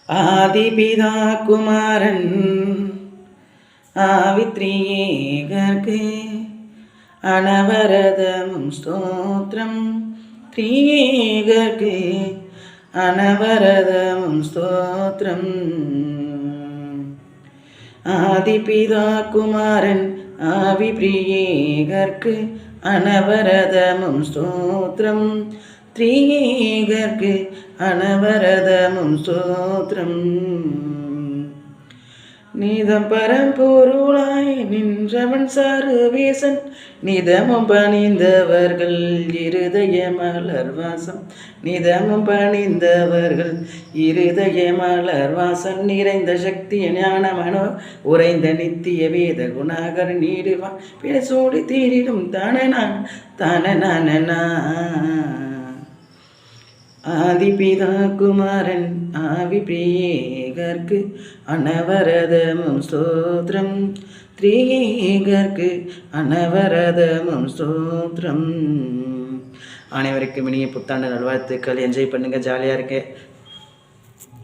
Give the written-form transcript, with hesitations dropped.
ஆதிபிதா குமாரன் ஆவித்ரியேகர்க்கு அனவரதமும் ஸ்தோத்திரம். த்ரியேகர்க்கு அனவரதமும் ஸ்தோத்திரம். ஆதிபிதா குமாரன் ஆவிப்ரியேகர்க்கு அனவரதமும் ஸ்தோத்திரம். த்ரியேகர்க்கு அனவரதமும் ஸ்தோத்திரம். நீதம் பரம்பொருளாய் நின்றவன் சர்வேசன் நிதமும் பணிந்தவர்கள் இருதய மலர்வாசம். நிதமும் பணிந்தவர்கள் இருதய மலர்வாசன் நிறைந்த சக்தி ஞான மனோ உறைந்த நித்திய வேத குணாகர் நீடுவான் பேசோடி தீரிடும் தானனான் தானனா. ஆதிபிதா குமாரன் ஆவிப்ரியேகர்க்கு அனவரதமும் ஸ்தோத்திரம். த்ரியேகர்க்கு அனவரதமும் ஸ்தோத்திரம். அனைவருக்கும் இனிய புத்தாண்டு நல்வாழ்த்துக்கள். என்ஜாய் பண்ணுங்கள், ஜாலியாக இருக்கு.